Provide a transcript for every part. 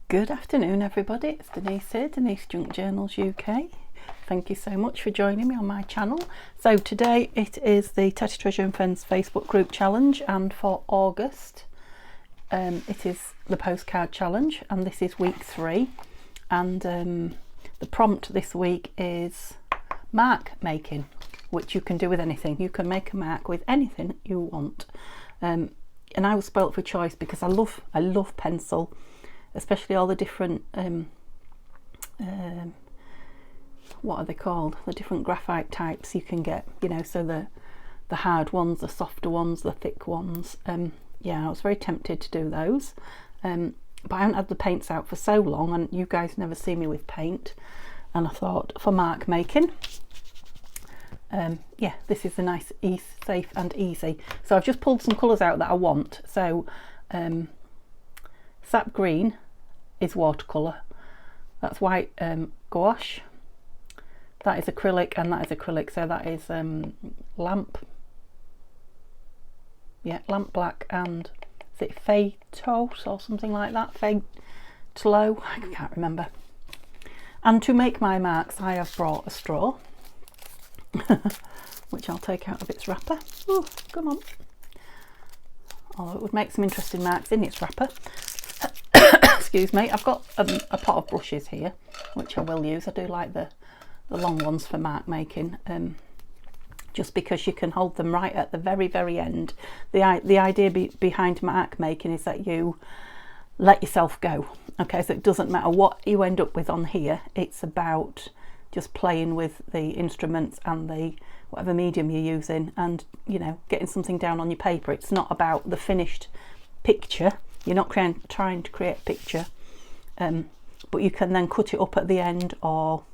Good afternoon everybody, it's Denise here, Denise Junk Journals UK. Thank you so much for joining me on my channel. So today it is the Tatty Treasure and Friends Facebook group challenge, and for August it is the postcard challenge, and this is week 3, and the prompt this week is mark making, which you can do with anything. You can make a mark with anything you want, and I was spoilt for choice because I love pencil, especially all the different what are they called, the different graphite types you can get, you know, so the hard ones, the softer ones, the thick ones. Yeah, I was very tempted to do those, but I haven't had the paints out for so long, and you guys never see me with paint, and I thought for mark making, yeah, this is a nice, safe and easy. So I've just pulled some colours out that I want. So sap green is watercolour, that's white gouache, that is acrylic, and that is acrylic, so that is lamp black, and is it Faytos or something like that, Faytlow, I can't remember. And to make my marks I have brought a straw which I'll take out of its wrapper. Oh, come on. Oh, it would make some interesting marks in its wrapper. Excuse me. I've got a pot of brushes here, which I will use. I do like the long ones for mark making, just because you can hold them right at the very end. The idea behind mark making is that you let yourself go. Okay, so it doesn't matter what you end up with on here. It's about just playing with the instruments and the whatever medium you're using, and you know, getting something down on your paper. It's not about the finished picture. You're not trying to create a picture, but you can then cut it up at the end, or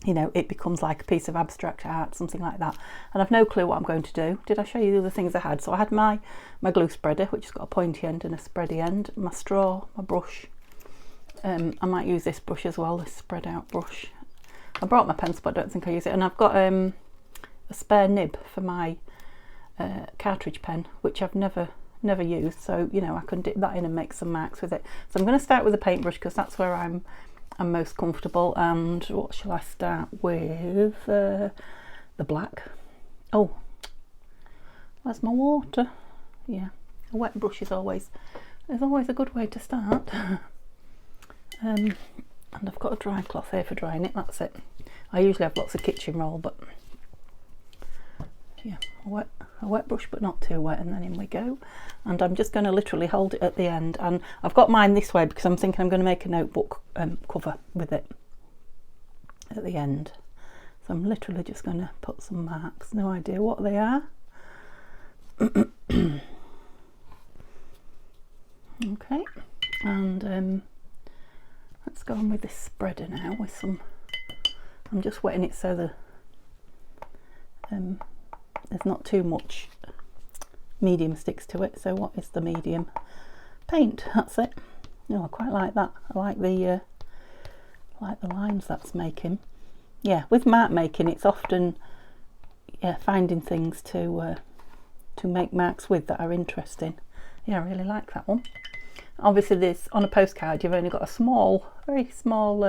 you know, it becomes like a piece of abstract art, something like that. And I've no clue what I'm going to do. Did I show you the other things I had? So I had my glue spreader, which has got a pointy end and a spready end, my straw, my brush. I might use this brush as well, this spread out brush. I brought my pencil, but I don't think I use it. And I've got a spare nib for my cartridge pen, which I've never used, so you know, I can dip that in and make some marks with it. So I'm going to start with a paintbrush because that's where I'm most comfortable. And what shall I start with? The black. Oh, where's my water? Yeah, a wet brush is always a good way to start. And I've got a dry cloth here for drying it. That's it. I usually have lots of kitchen roll, but yeah, a wet brush, but not too wet, and then in we go. And I'm just going to literally hold it at the end, and I've got mine this way because I'm thinking I'm going to make a notebook cover with it at the end. So I'm literally just going to put some marks, no idea what they are. Okay, and let's go on with this spreader now with some, I'm just wetting it so there's not too much medium sticks to it. So what is the medium? Paint, that's it. No, I quite like that. I like the lines that's making. Yeah, with mark making it's often, yeah, finding things to make marks with that are interesting. Yeah, I really like that one. Obviously this, on a postcard you've only got a small, very small,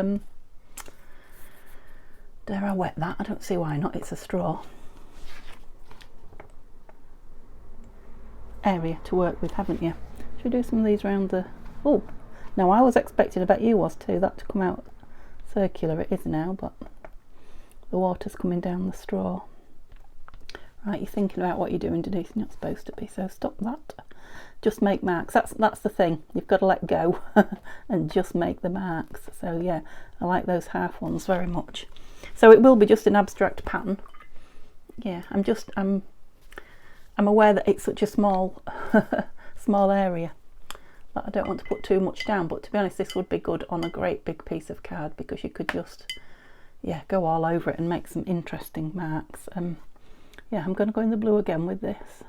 dare I wet that? I don't see why not, it's a straw. Area to work with, haven't you? Should we do some of these around the, oh, now I was expecting, I bet you was too, that to come out circular. It is now, but the water's coming down the straw. Right, you're thinking about what you're doing, Denise, you're not supposed to be, so stop that. Just make marks. That's the thing, you've got to let go and just make the marks. So yeah, I like those half ones very much. So it will be just an abstract pattern. Yeah, I'm aware that it's such a small small area that I don't want to put too much down, but to be honest this would be good on a great big piece of card because you could just, yeah, go all over it and make some interesting marks. Yeah, I'm going to go in the blue again with this,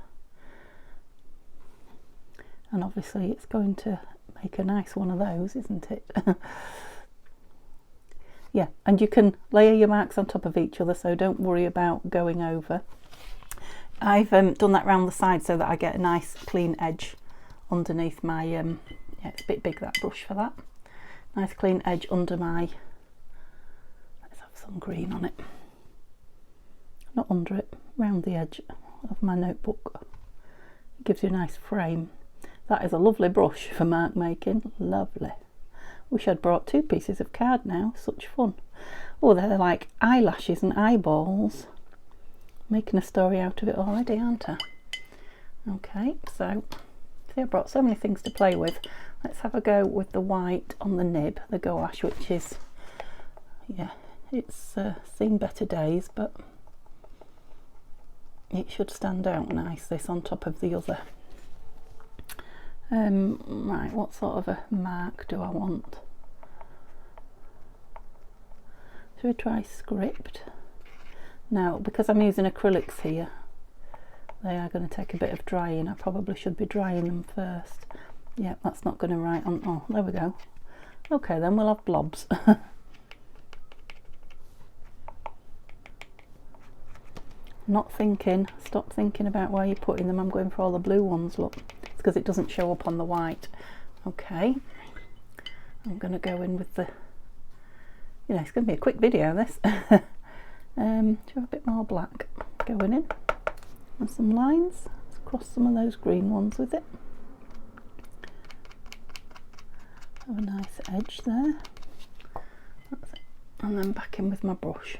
and obviously it's going to make a nice one of those, isn't it? Yeah, and you can layer your marks on top of each other, so don't worry about going over. I've done that round the side so that I get a nice clean edge underneath my, yeah, it's a bit big that brush for that. nice clean edge under my, let's have some green on it, not under it, round the edge of my notebook. It gives you a nice frame. That is a lovely brush for mark making, lovely. Wish I'd brought 2 pieces of card now, such fun. Oh, they're like eyelashes and eyeballs. Making a story out of it already, aren't I? Okay, so see, I brought so many things to play with. Let's have a go with the white on the nib, the gouache, which is, yeah, it's seen better days, but it should stand out nice, this on top of the other. Right, what sort of a mark do I want? Should we try script? Now, because I'm using acrylics here, they are going to take a bit of drying. I probably should be drying them first. Yeah, that's not going to write on. Oh, there we go. Okay, then we'll have blobs. Not thinking, stop thinking about where you're putting them. I'm going for all the blue ones, look. It's because it doesn't show up on the white. Okay, I'm going to go in with the, you know, it's going to be a quick video, this. Do you have a bit more black going in? And some lines. Let's cross some of those green ones with it. Have a nice edge there. That's it. And then back in with my brush.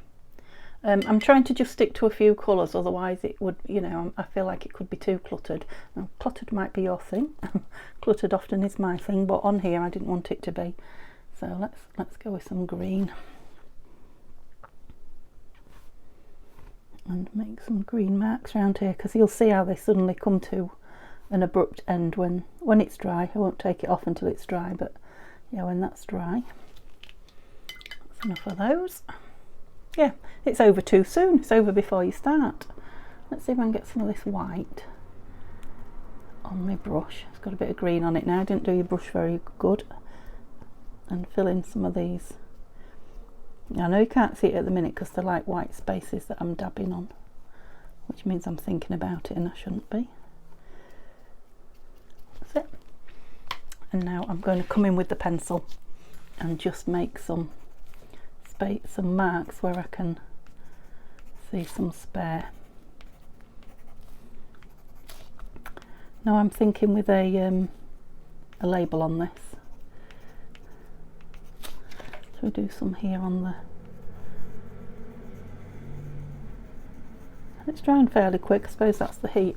I'm trying to just stick to a few colours, otherwise it would, you know, I feel like it could be too cluttered. Now, cluttered might be your thing. Cluttered often is my thing, but on here I didn't want it to be. So let's go with some green. And make some green marks around here, because you'll see how they suddenly come to an abrupt end when it's dry. I won't take it off until it's dry, but yeah, when that's dry. That's enough of those. Yeah, it's over too soon. It's over before you start. Let's see if I can get some of this white on my brush. It's got a bit of green on it now. I didn't do your brush very good. And fill in some of these. I know you can't see it at the minute because they're like white spaces that I'm dabbing on, which means I'm thinking about it and I shouldn't be. That's it. And now I'm going to come in with the pencil and just make some marks where I can see some spare. Now I'm thinking with a label on this. So we do some here on the. It's drying fairly quick. I suppose that's the heat.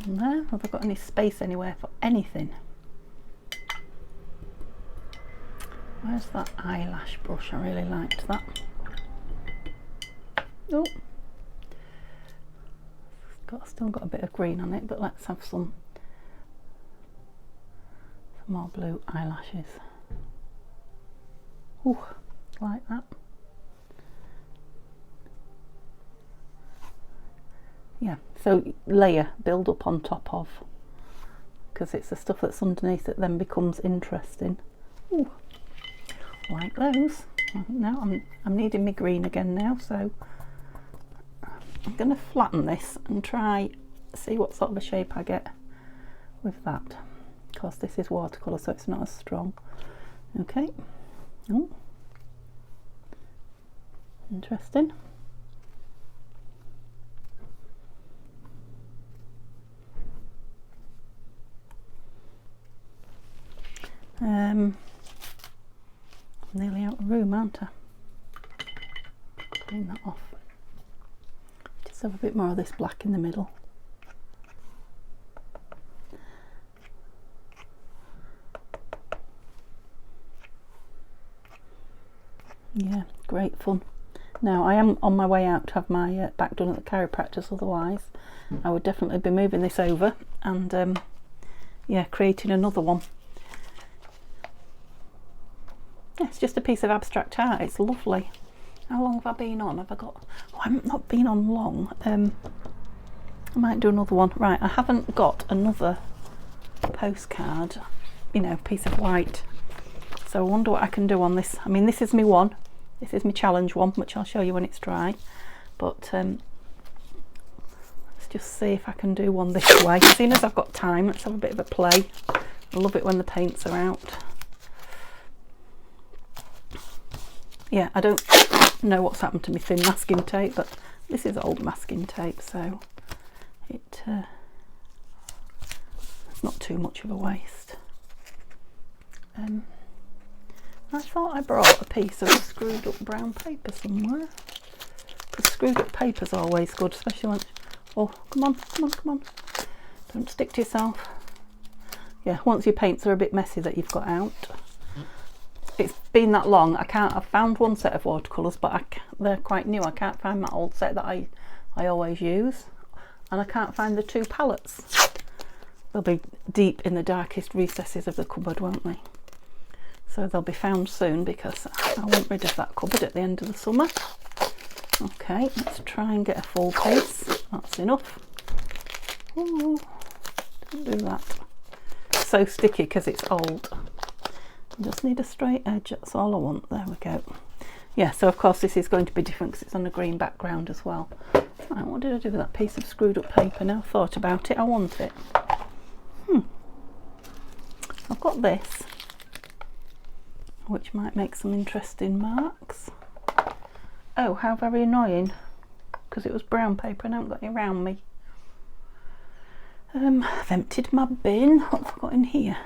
And there. Have I got any space anywhere for anything? Where's that eyelash brush? I really liked that. Oh, still got a bit of green on it, but let's have some more blue eyelashes. Ooh, like that. Yeah, so layer, build up on top of, because it's the stuff that's underneath that then becomes interesting. Ooh, like those. Now I'm needing my green again now, so I'm going to flatten this and try see what sort of a shape I get with that. Of course, this is watercolour, so it's not as strong. Okay. Oh, interesting. I'm nearly out of room, aren't I? Clean that off. Just have a bit more of this black in the middle. Yeah, great fun. Now I am on my way out to have my back done at the chiropractor's, otherwise I would definitely be moving this over and yeah, creating another one. Yeah, it's just a piece of abstract art. It's lovely. How long have I been on? Have I got... Oh, I've not been on long. I might do another one. Right, I haven't got another postcard, you know, piece of white. So I wonder what I can do on this. I mean, this is my one. This is my challenge one, which I'll show you when it's dry. But let's just see if I can do one this way. As soon as I've got time, let's have a bit of a play. I love it when the paints are out. Yeah, I don't know what's happened to my thin masking tape, but this is old masking tape, so it's not too much of a waste. I thought I brought a piece of screwed up brown paper somewhere, because screwed up paper's always good, especially when, oh, come on, come on, come on, don't stick to yourself. Yeah, once your paints are a bit messy that you've got out. It's been that long, I've found one set of watercolours, but they're quite new. I can't find my old set that I always use, and I can't find the 2 palettes. They'll be deep in the darkest recesses of the cupboard, won't they? So they'll be found soon, because I want rid of that cupboard at the end of the summer. Okay, let's try and get a full piece. That's enough. Ooh, don't do that. It's so sticky because it's old. I just need a straight edge, that's all I want. There we go. Yeah, so of course this is going to be different because it's on a green background as well. Right, what did I do with that piece of screwed up paper? Now I've thought about it, I want it. I've got this, which might make some interesting marks. Oh, how very annoying, because it was brown paper and I haven't got any around me. I've emptied my bin. What have I got in here?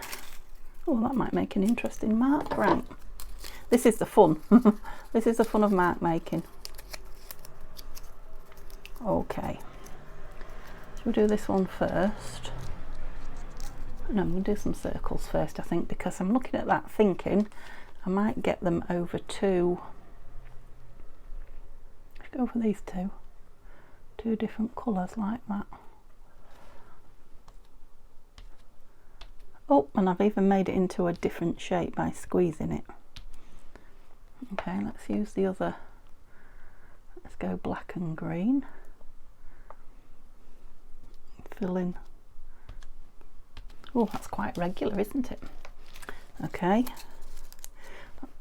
Oh, that might make an interesting mark. Right, this is the fun. This is the fun of mark making. Okay, should we do this one first? No, I'm going to do some circles first, I think, because I'm looking at that thinking I might get them over to, let's go for these two different colours like that. Oh, and I've even made it into a different shape by squeezing it. Okay, let's use the other, let's go black and green. Fill in. Oh, that's quite regular, isn't it? Okay.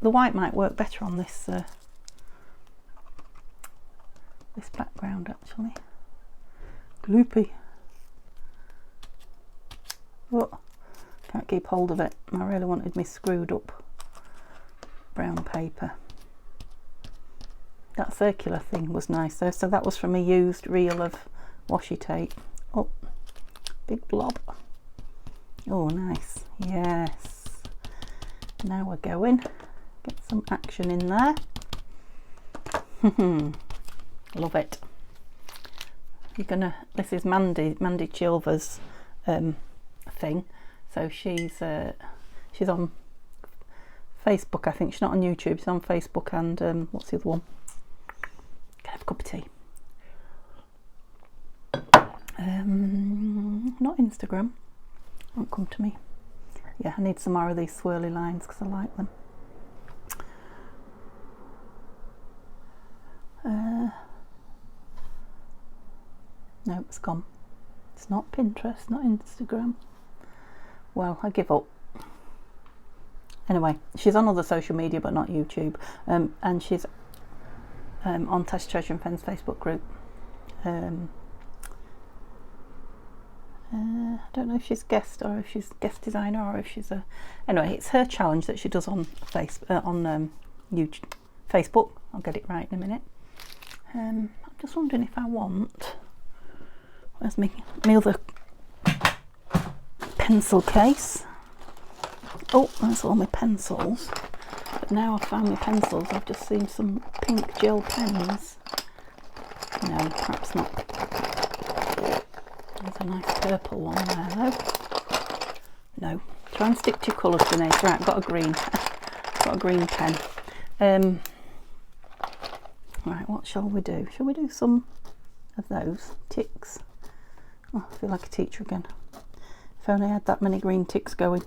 The white might work better on this this background, actually. Gloopy. Oh, can't keep hold of it. I really wanted me screwed up brown paper. That circular thing was nice though, so that was from a used reel of washi tape. Oh, big blob. Oh, nice. Yes. Now we're going. Get some action in there. Love it. You're gonna. This is Mandy Chilver's thing. So she's on Facebook. I think she's not on YouTube. She's on Facebook and what's the other one? Can I have a cup of tea? Not Instagram. Won't come to me. Yeah, I need some more of these swirly lines because I like them. No, it's gone. It's not Pinterest, not Instagram. Well, I give up. Anyway, she's on other social media but not YouTube, and she's on Tatty Treasure and Friends Facebook group. I don't know if she's guest or if she's guest designer or if she's a. Anyway, it's her challenge that she does on YouTube, Facebook. I'll get it right in a minute. I'm just wondering if I want. Where's my other pencil case? Oh, that's all my pencils. But now I've found my pencils, I've just seen some pink gel pens. No, perhaps not. There's a nice purple one there though. No. Try and stick to your colours, Denise. Right, I've got a green. Got a green pen. Right, what shall we do? Shall we do some of those ticks? Oh, I feel like a teacher again. If only I had that many green ticks going.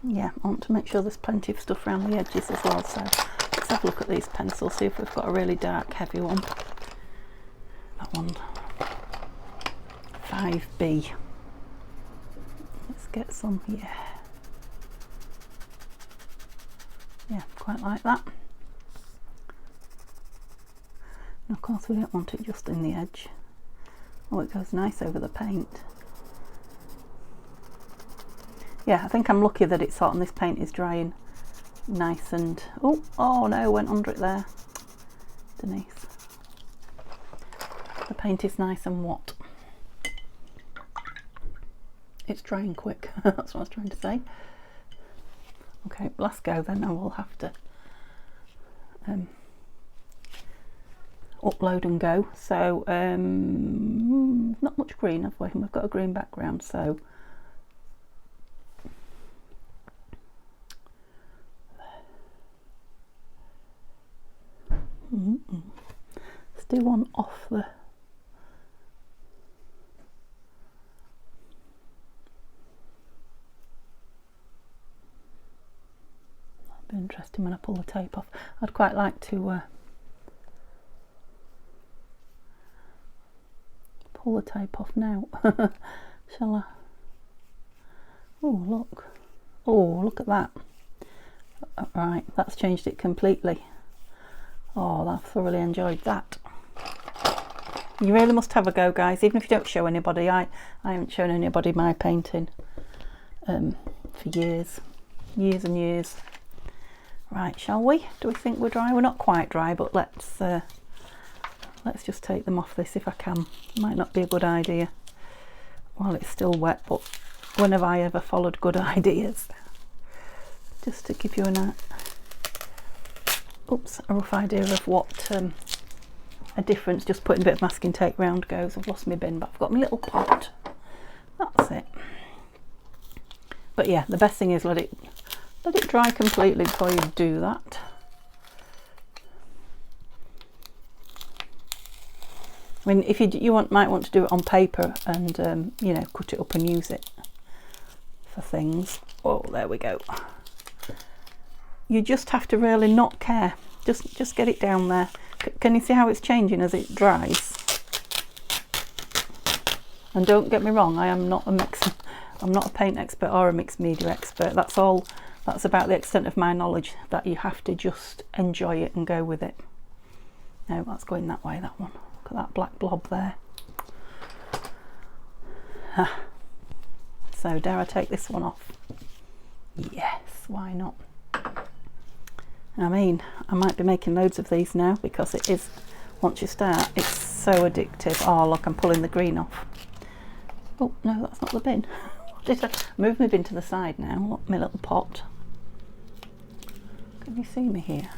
Yeah, I want to make sure there's plenty of stuff around the edges as well, so let's have a look at these pencils, see if we've got a really dark heavy one. That one, 5B. Let's get some, yeah, quite like that. And of course we don't want it just in the edge, Oh, it goes nice over the paint. Yeah, I think I'm lucky that it's hot and this paint is drying nice and... Oh no, went under it there, Denise. The paint is nice and what? It's drying quick. That's what I was trying to say. Okay, last go then. I will have to upload and go. So not much green, have we? We've got a green background, so let's do one off the... That'll be interesting when I pull the tape off. I'd quite like to pull the tape off now. Shall I? Oh look, oh look at that. Right, that's changed it completely. Oh, I've thoroughly enjoyed that. You really must have a go, guys, even if you don't show anybody. I haven't shown anybody my painting for years and years. Right, shall we? Do we think we're dry? We're not quite dry, but let's just take them off this if I can. Might not be a good idea while it's still wet, but when have I ever followed good ideas? Just to give you a rough idea of what a difference just putting a bit of masking tape round goes. I've lost my bin, but I've got my little pot. That's it. But yeah, the best thing is let it dry completely before you do that. I mean, if might want to do it on paper and you know, cut it up and use it for things. Oh, there we go. You just have to really not care. Just get it down there. Can you see how it's changing as it dries? And don't get me wrong, I'm not a paint expert or a mixed media expert. That's about the extent of my knowledge, that you have to just enjoy it and go with it. No, that's going that way, that one. Look at that black blob there. So dare I take this one off? Yes, why not? I mean, I might be making loads of these now because it is, once you start, it's so addictive. Oh look, I'm pulling the green off. Oh no, that's not the bin. Did I move my bin to the side now? Look, my little pot. Can you see me here?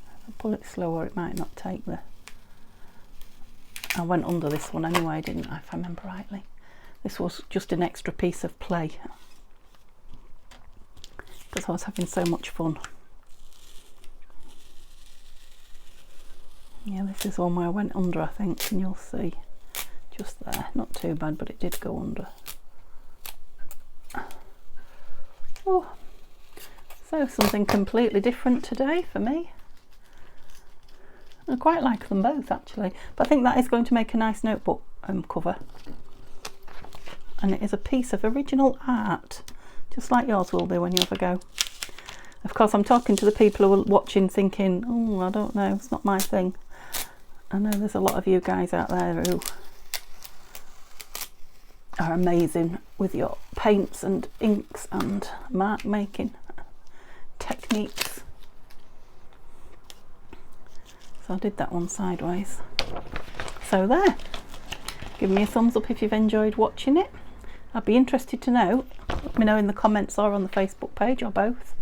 If I pull it slower, it might not take the... I went under this one anyway, didn't I, if I remember rightly. This was just an extra piece of play because I was having so much fun. Yeah, this is one where I went under, I think, and you'll see just there. Not too bad, but it did go under. Oh, so something completely different today for me. I quite like them both actually, but I think that is going to make a nice notebook cover. And it is a piece of original art, just like yours will be when you have a go. Of course, I'm talking to the people who are watching thinking, oh, I don't know, it's not my thing. I know there's a lot of you guys out there who are amazing with your paints and inks and mark making techniques. So I did that one sideways. So there, give me a thumbs up if you've enjoyed watching it. I'd be interested to know, let me know in the comments or on the Facebook page or both,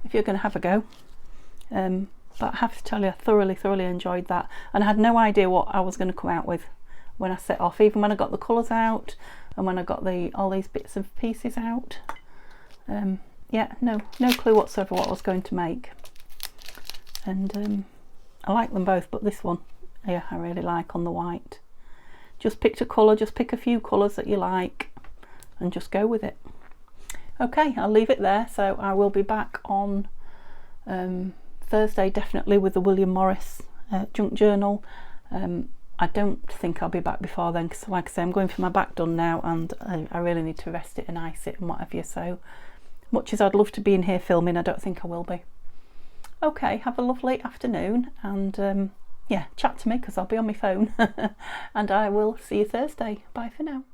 if you're going to have a go. But I have to tell you, I thoroughly enjoyed that, and I had no idea what I was going to come out with when I set off, even when I got the colours out and when I got all these bits and pieces out. Yeah, no clue whatsoever what I was going to make. And I like them both, but this one, yeah, I really like on the white. Just picked a colour, just pick a few colours that you like and just go with it. Okay, I'll leave it there. So I will be back on Thursday definitely with the William Morris junk journal. I don't think I'll be back before then because, like I say, I'm going for my back done now, and I really need to rest it and ice it and what have you. So much as I'd love to be in here filming, I don't think I will be. Okay, have a lovely afternoon, and yeah, chat to me because I'll be on my phone. And I will see you Thursday. Bye for now.